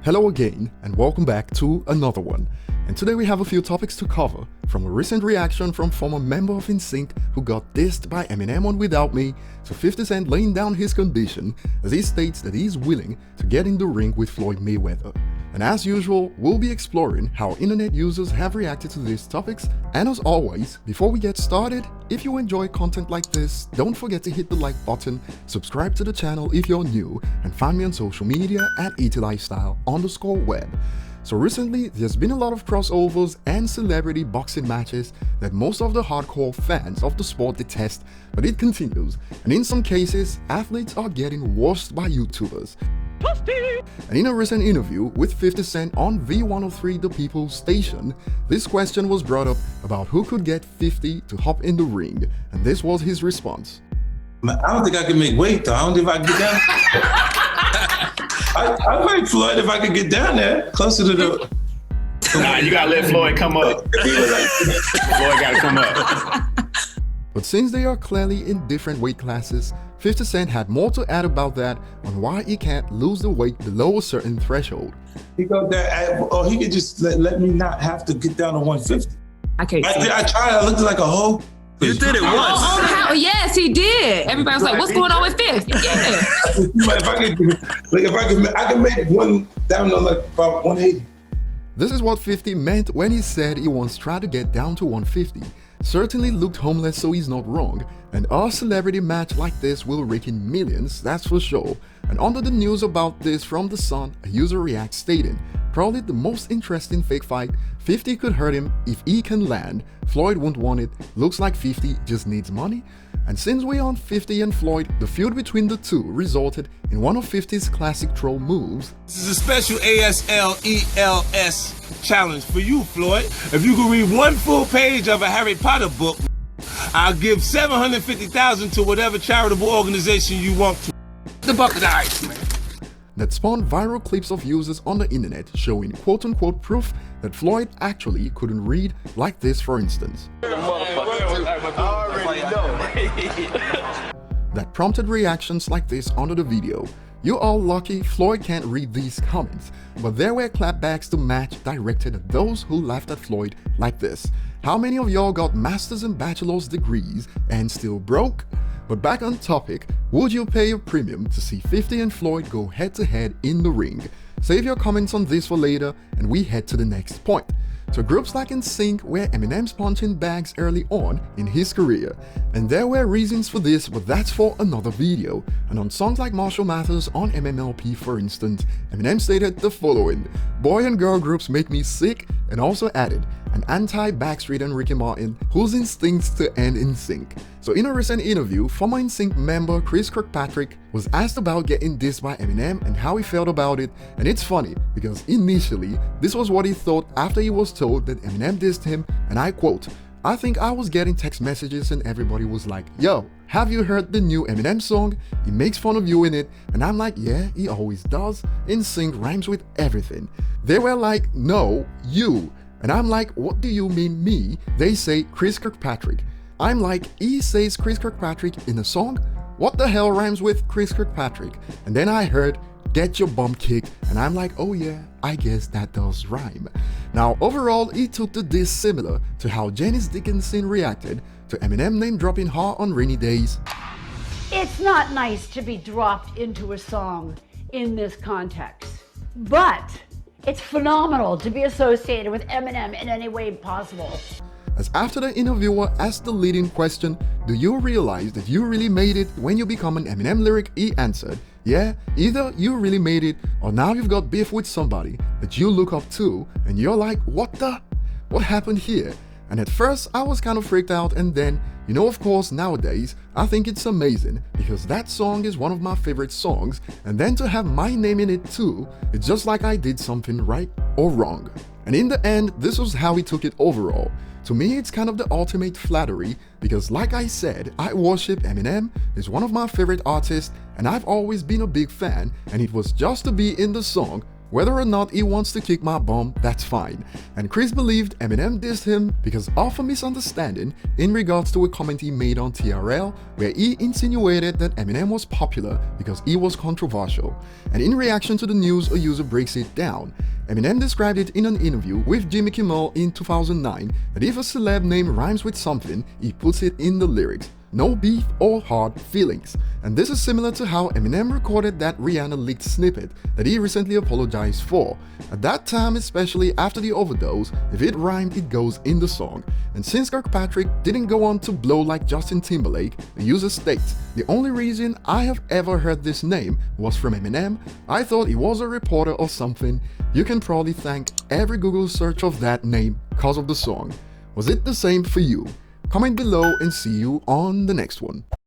Hello again, and welcome back to another one. And today we have a few topics to cover, from a recent reaction from former member of Nsync who got dissed by Eminem on Without Me, to 50 Cent laying down his condition as he states that he's willing to get in the ring with Floyd Mayweather. And as usual, we'll be exploring how internet users have reacted to these topics, and as always, before we get started, if you enjoy content like this, don't forget to hit the like button, subscribe to the channel if you're new, and find me on social media at ETLifestyle_web. So recently, there's been a lot of crossovers and celebrity boxing matches that most of the hardcore fans of the sport detest, but it continues, and in some cases, athletes are getting worsed by YouTubers. And in a recent interview with 50 Cent on V103 The People's Station, this question was brought up about who could get 50 to hop in the ring, and this was his response. I don't think I can make weight though. I don't think if I can get down. I'd fight Floyd if I could get down there, closer to the... Nah, you gotta let Floyd come up. Floyd gotta come up. But since they are clearly in different weight classes, 50 Cent had more to add about that on why he can't lose the weight below a certain threshold. He go there, or he could just let me not have to get down to 150. I tried. I looked like a hoe. You did it once. Oh, yes, he did. Everybody was like, "What's going on with this?" Yeah. I can make one down to like about 180. This is what 50 meant when he said he once tried to get down to 150. Certainly looked homeless, so he's not wrong. And our celebrity match like this will rake in millions, that's for sure. And under the news about this from The Sun, a user reacts stating, probably the most interesting fake fight, 50 could hurt him if he can land, Floyd won't want it, looks like 50 just needs money. And since we're on 50 and Floyd, the feud between the two resulted in one of 50's classic troll moves. This is a special ASLELS challenge for you, Floyd. If you can read one full page of a Harry Potter book, I'll give $750,000 to whatever charitable organization you want to. The bucket of ice, man. That spawned viral clips of users on the internet showing quote-unquote proof that Floyd actually couldn't read, like this for instance. That prompted reactions like this under the video. You're all lucky Floyd can't read these comments, but there were clapbacks to match directed at those who laughed at Floyd like this. How many of y'all got master's and bachelor's degrees and still broke? But back on topic, would you pay a premium to see 50 and Floyd go head to head in the ring? Save your comments on this for later, and we head to the next point. So groups like Nsync were Eminem's punching bags early on in his career, and there were reasons for this, but that's for another video. And on songs like Marshall Mathers on MMLP for instance, Eminem stated the following: "Boy and girl groups make me sick," and also added, "an anti-Backstreet and Ricky Martin whose instincts to end in sync." So in a recent interview, former Nsync member Chris Kirkpatrick was asked about getting dissed by Eminem and how he felt about it, and it's funny because initially this was what he thought after he was told that Eminem dissed him, and I quote, "I think I was getting text messages and everybody was like, 'Yo, have you heard the new Eminem song? He makes fun of you in it,' and I'm like, 'Yeah, he always does. Nsync rhymes with everything.' They were like, 'No, you.' And I'm like, 'What do you mean me?' They say Chris Kirkpatrick. I'm like, he says Chris Kirkpatrick in a song? What the hell rhymes with Chris Kirkpatrick? And then I heard, 'Get your bum kicked,' and I'm like, oh yeah, I guess that does rhyme." Now overall, he took the diss similar to how Janice Dickinson reacted to Eminem name dropping her on rainy days. It's not nice to be dropped into a song in this context, but it's phenomenal to be associated with Eminem in any way possible. As after the interviewer asked the leading question, "Do you realize that you really made it when you become an Eminem lyric?" he answered, "Yeah, either you really made it or now you've got beef with somebody that you look up to and you're like, what happened here?" And at first I was kind of freaked out, and then, of course nowadays I think it's amazing because that song is one of my favorite songs, and then to have my name in it too, it's just like I did something right or wrong. And in the end, this was how he took it overall. To me, it's kind of the ultimate flattery because like I said, I worship Eminem, he's one of my favorite artists, and I've always been a big fan, and it was just to be in the song Whether or not he wants to kick my bum, that's fine. And Chris believed Eminem dissed him because of a misunderstanding in regards to a comment he made on TRL where he insinuated that Eminem was popular because he was controversial. And in reaction to the news, a user breaks it down. Eminem described it in an interview with Jimmy Kimmel in 2009 that if a celeb name rhymes with something, he puts it in the lyrics. No beef or hard feelings. And this is similar to how Eminem recorded that Rihanna leaked snippet that he recently apologized for. At that time, especially after the overdose, if it rhymed, it goes in the song. And since Kirkpatrick didn't go on to blow like Justin Timberlake, the user states, "The only reason I have ever heard this name was from Eminem. I thought he was a reporter or something. You can probably thank every Google search of that name cause of the song." Was it the same for you? Comment below and see you on the next one.